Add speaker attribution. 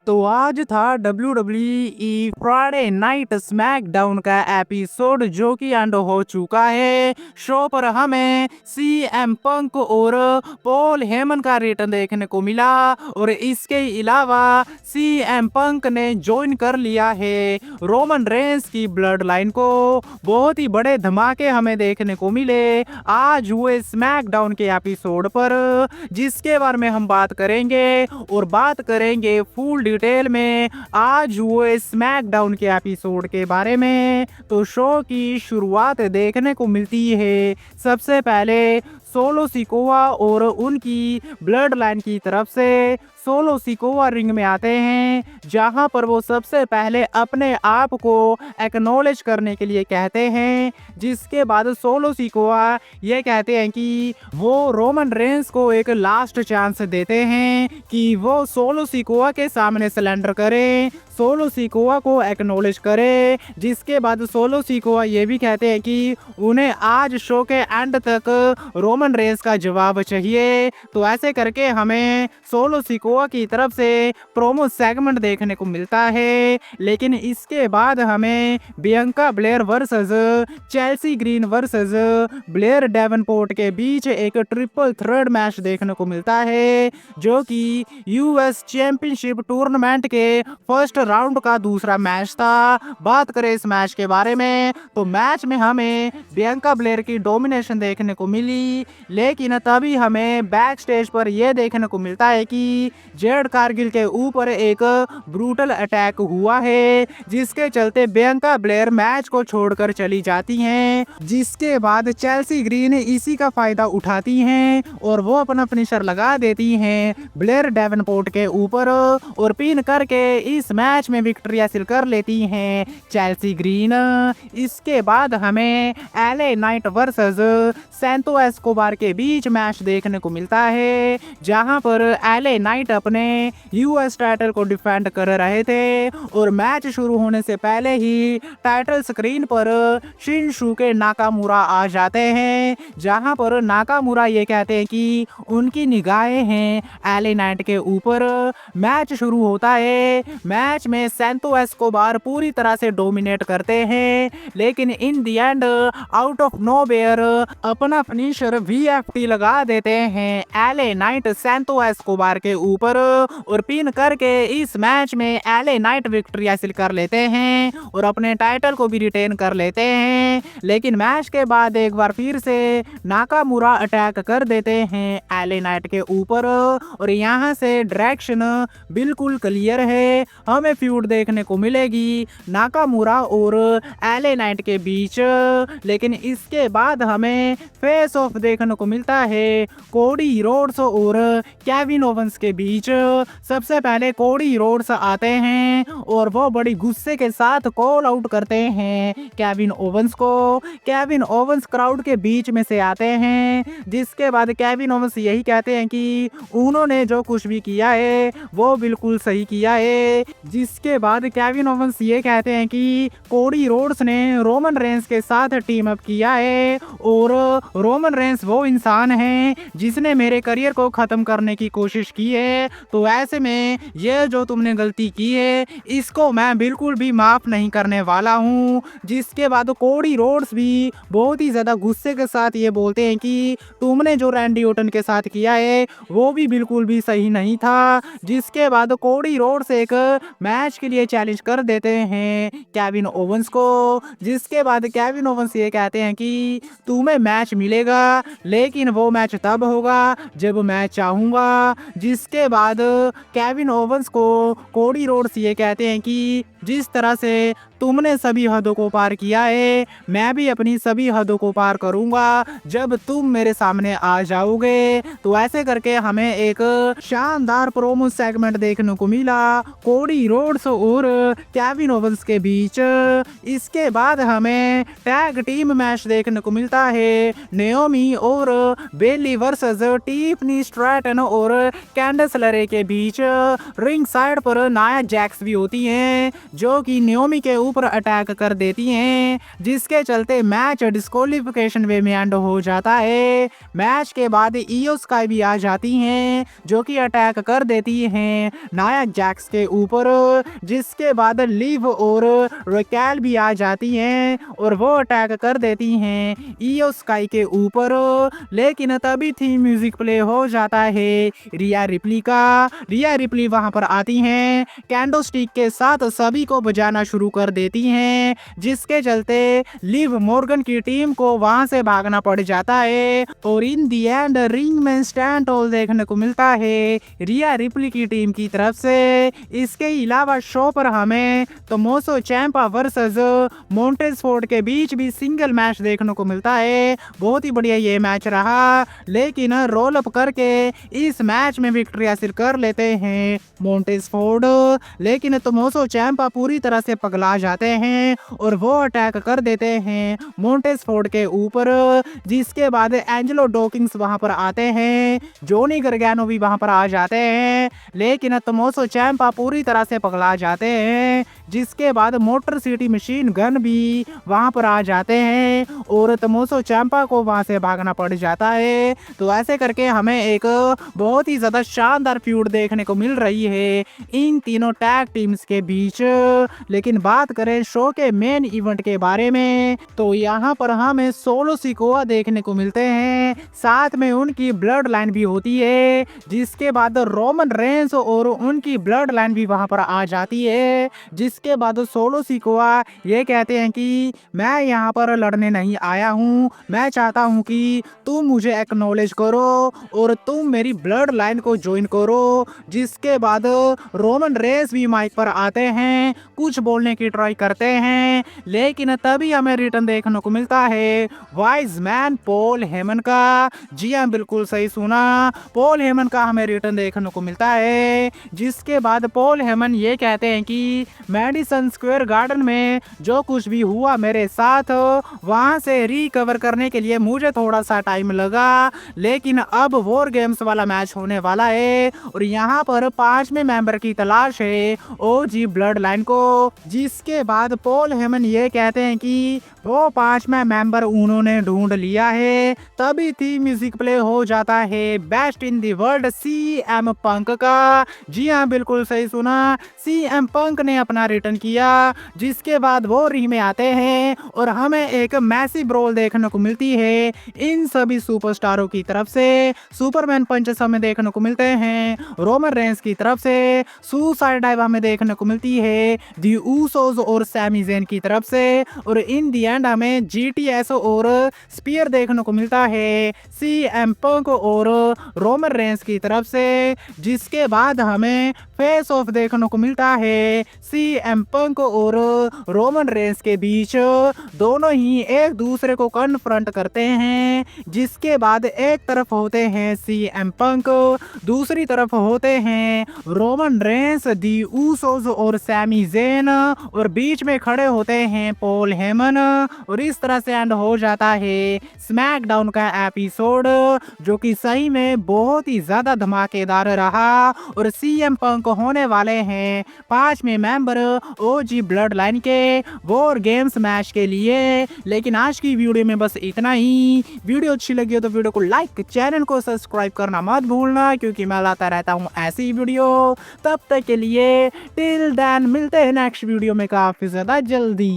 Speaker 1: तो आज था WWE फ्राइडे नाइट स्मैकडाउन का एपिसोड जो कि एंड हो चुका है। शो पर हमें CM पंक और पॉल हेमन का रिटर्न देखने को मिला और इसके अलावा CM पंक ने ज्वाइन कर लिया है रोमन रेंस की ब्लड लाइन को। बहुत ही बड़े धमाके हमें देखने को मिले आज हुए स्मैकडाउन के एपिसोड पर, जिसके बारे में हम बात करेंगे और बात करेंगे फुल डिटेल में आज हुए स्मैकडाउन के एपिसोड के बारे में। तो शो की शुरुआत देखने को मिलती है सबसे पहले सोलो सिकोआ और उनकी ब्लड लाइन की तरफ से। सोलो सिकोआ रिंग में आते हैं जहां पर वो सबसे पहले अपने आप को एक्नॉलेज करने के लिए कहते हैं, जिसके बाद सोलो सिकोआ ये कहते हैं कि वो रोमन रेंस को एक लास्ट चांस देते हैं कि वो सोलो सिकोआ के सामने सरेंडर करें, सोलो सिकोआ को एक्नॉलेज करे। जिसके बाद सोलो सिकोआ ये भी कहते हैं कि उन्हें आज शो के एंड तक रोमन रेंस का जवाब चाहिए। तो ऐसे करके हमें सोलो सिकोआ की तरफ से प्रोमो सेगमेंट देखने को मिलता है। लेकिन इसके बाद हमें Bianca Blair versus Chelsea green versus Blair Davenport के बीच एक ट्रिपल थ्रेड मैच देखने को मिलता है जो कि यूएस चैंपियनशिप टूर्नामेंट के फर्स्ट राउंड का दूसरा मैच था। बात करें इस मैच के बारे में तो मैच में हमें बियंका ब्लेयर की डोमिनेशन देखने को मिली, लेकिन तभी हमें बैक स्टेज पर यह देखने को मिलता है कि जेड कारगिल के ऊपर एक ब्रूटल अटैक हुआ है, जिसके चलते बियंका ब्लेयर मैच को छोड़कर चली जाती हैं। जिसके बाद चेल्सी ग्रीन इसी का फायदा उठाती हैं और वो अपना फिनिशर लगा देती हैं ब्लेयर डेवनपोर्ट के ऊपर और पिन करके इस मैच में विक्ट्री हासिल कर लेती हैं चेल्सी ग्रीन। इसके बाद हमें एले नाइट वर्सेस सैंतो एस्कोबार के बीच मैच देखने को मिलता है जहां पर एले नाइट अपने यूएस टाइटल को डिफेंड कर रहे थे और मैच शुरू होने से पहले ही टाइटल स्क्रीन पर शिनसुके नाकामुरा आ जाते हैं, जहां पर नाकामुरा ये कहते हैं कि उनकी निगाहें हैं एले नाइट के ऊपर। मैच शुरू होता है, मैच में सैंतो एस्कोबार पूरी तरह से डोमिनेट करते हैं, लेकिन in the end out of nowhere अपना फिनिशर VFT लगा देते हैं एले नाइट सैंतो एस्कोबार के ऊपर और पिन करके इस मैच में एले नाइट विक्ट्री हासिल कर लेते हैं और अपने टाइटल को भी रिटेन कर लेते हैं। लेकिन मैच के बाद एक बार फिर से नाकामुरा अटैक कर देते हैं एले नाइट के ऊपर और यहाँ से डायरेक्शन बिल्कुल क्लियर है, हमें फ्यूड देखने को मिलेगी नाकामुरा और एले नाइट के बीच। लेकिन इसके बाद हमें फेस ऑफ देखने को मिलता है कोडी रोड्स और केविन ओवंस के बीच। सबसे पहले कोडी रोड्स आते हैं और वो बड़ी गुस्से के साथ कॉल आउट करते हैं केविन ओवंस को। केविन ओवंस क्राउड के बीच में से आते हैं, जिसके बाद केविन ओवंस यही कहते हैं कि उन्होंने जो कुछ भी किया है वो बिल्कुल सही किया है। जिसके बाद केविन ओवंस ये कहते हैं कि कोडी रोड्स ने रोमन रेंस के साथ टीम अप किया है और रोमन रेंस वो इंसान है जिसने मेरे करियर को खत्म करने की कोशिश की है, तो ऐसे में ये जो तुमने गलती की है इसको मैं बिल्कुल भी माफ नहीं करने वाला हूँ। जिसके बाद कोडी रोड्स भी बहुत ही ज्यादा गुस्से के साथ ये बोलते हैं कि तुमने जो रैंडी ओटन के साथ किया है वो भी बिल्कुल भी सही नहीं था। जिसके बाद कोडी रोड्स एक मैच के लिए चैलेंज कर देते हैं केविन ओवंस को। जिसके बाद केविन ओवंस ये कहते हैं कि तुम्हें मैच मिलेगा, लेकिन वो मैच तब होगा जब मैं चाहूंगा। जिसके बाद केविन ओवंस को कोडी रोड्स ये कहते हैं कि जिस तरह से तुमने सभी हदों को पार किया है मैं भी अपनी सभी हदों को पार करूंगा जब तुम मेरे सामने आ जाओगे। तो ऐसे करके हमें एक शानदार प्रोमो सेगमेंट देखने को मिला कोडी रोड्स और केविन ओवंस के बीच। इसके बाद हमें टैग टीम मैच देखने को मिलता है नेओमी और बेली वर्सेस टिफनी स्ट्रैटन और कैंडस लरे के बीच। रिंग साइड पर नाया जैक्स भी होती हैं जो कि नेओमी के ऊपर अटैक कर देती हैं, जिसके चलते मैच डिस्क्वालिफिकेशन वे में एंड हो जाता है। मैच के बाद ईओ स्काई भी आ जाती हैं, जो कि अटैक कर देती हैं नायक जैक्स के ऊपर, जिसके बाद लिव और रैकेल भी आ जाती हैं और वो अटैक कर देती हैं ईओ स्काई के ऊपर। लेकिन तभी थीम म्यूजिक प्ले हो जाता है रिया रिप्ली का। रिया रिप्ली वहां पर आती हैं, कैंडो स्टिक के साथ सभी को बजाना शुरू कर देती हैं, जिसके चलते लिव मॉर्गन की टीम को वहां से भागना पड़ जाता है और इन दी एंड रिंग में स्टैंड ऑल देखने को मिलता है रिया रिप्ली की टीम की तरफ से। इसके अलावा शो पर हमें तोमोसो चैंपा वर्सेस मोंटेज फोर्ड के बीच भी सिंगल मैच देखने को मिलता है। बहुत ही बढ़िया ये मैच रहा, लेकिन रोल अप करके इस मैच में विक्ट्री हासिल कर लेते हैं मोंटेज फोर्ड। लेकिन तोमोसो चैंपा पूरी तरह से पगला जाते हैं और वो अटैक कर देते हैं मोंटेज फोर्ड के ऊपर, जिसके बाद एंजेलो डॉकिंस वहां पर आते हैं, जोनी गर्गैनो भी वहां पर आ जाते हैं, लेकिन तोमोसो चैंपा पूरी तरह से पगला जाते हैं, जिसके बाद मोटर सिटी मशीन गन भी वहां पर आ जाते हैं और तोमोसो चैंपा को वहां से भागना पड़ जाता है। तो ऐसे करके हमें एक बहुत ही ज्यादा शानदार फ्यूड देखने को मिल रही है इन तीनों टैग टीम्स के बीच। लेकिन बात करें शो के मेन इवेंट के बारे में, तो यहाँ पर हमें सोलो सिकोआ देखने को मिलते हैं, साथ में उनकी ब्लड लाइन भी होती है, जिसके बाद रोमन रेंस और उनकी ब्लड लाइन भी वहां पर आ जाती है। जिसके बाद सोलो सिकोआ ये कहते हैं कि मैं यहाँ पर लड़ने नहीं आया हूँ, मैं चाहता हूँ कि तुम मुझे एक्नॉलेज करो और तुम मेरी ब्लड लाइन को ज्वाइन करो। जिसके बाद रोमन रेंस भी माइक पर आते हैं, कुछ बोलने की ट्राई करते हैं, लेकिन तभी हमें रिटर्न देखने को मिलता है वाइज मैन पॉल हेमन का। जी हाँ, बिल्कुल सही सुना, पॉल हेमन का हमें रिटर्न देखने को मिलता है। जिसके बाद पॉल हेमन ये कहते हैं कि मैडिसन स्क्वायर गार्डन में जो कुछ भी हुआ मेरे साथ, वहां से रिकवर करने के लिए मुझे थोड़ा सा टाइम लगा, लेकिन अब वॉर गेम्स वाला मैच होने वाला है और यहाँ पर 5वें मेंबर की तलाश है ओजी ब्लड लाइन को। जिसके बाद पॉल हेमन ये कहते हैं कि वो 5वां मेंबर उन्होंने ढूंढ लिया है। तभी थी म्यूजिक प्ले हो जाता है best in the world CM Punk का। जी हाँ, बिल्कुल सही सुना, सीएम पंक ने अपना रिटर्न किया। जिसके बाद वो रिंग में आते हैं और हमें एक मैसिव रोल देखने को मिलती है इन सभी सुपरस्टारों की तरफ से। सुपरमैन पंचेस हमें देखने को मिलते हैं रोमन रेंस की तरफ से, सुसाइड डाइव हमें देखने को मिलती है दी ऊसोस और सैमी ज़ेन की तरफ से, और इन दी एंड हमें जीटीएस और स्पीयर देखने को मिलता है सीएम पंक और रोमन रेंस की तरफ से। जिसके बाद हमें फेस ऑफ देखने को मिलता है सीएम पंक और रोमन रेंस के बीच, दोनों ही एक दूसरे को कन्फ्रंट करते हैं। जिसके बाद एक तरफ होते हैं सीएम पंक, दूसरी तरफ होते हैं रोमन रेंस, दी ऊसोस और सैमी ज़ेन, और बीच में खड़े होते हैं पॉल हेमन। और इस तरह से एंड हो जाता है स्मैकडाउन का एपिसोड, जो कि सही में बहुत ही ज्यादा धमाकेदार रहा। और सीएम पंक होने वाले हैं 5वें मेंबर ओजी ब्लड लाइन के वॉर गेम्स मैच के लिए। लेकिन आज की वीडियो में बस इतना ही। वीडियो अच्छी लगी हो तो वीडियो को लाइक, चैनल को सब्सक्राइब करना मत भूलना, क्योंकि मैं लाता रहता हूँ ऐसी वीडियो। तब तक के लिए टिल देन मिलते हैं नेक्स्ट वीडियो में काफी ज्यादा जल्दी।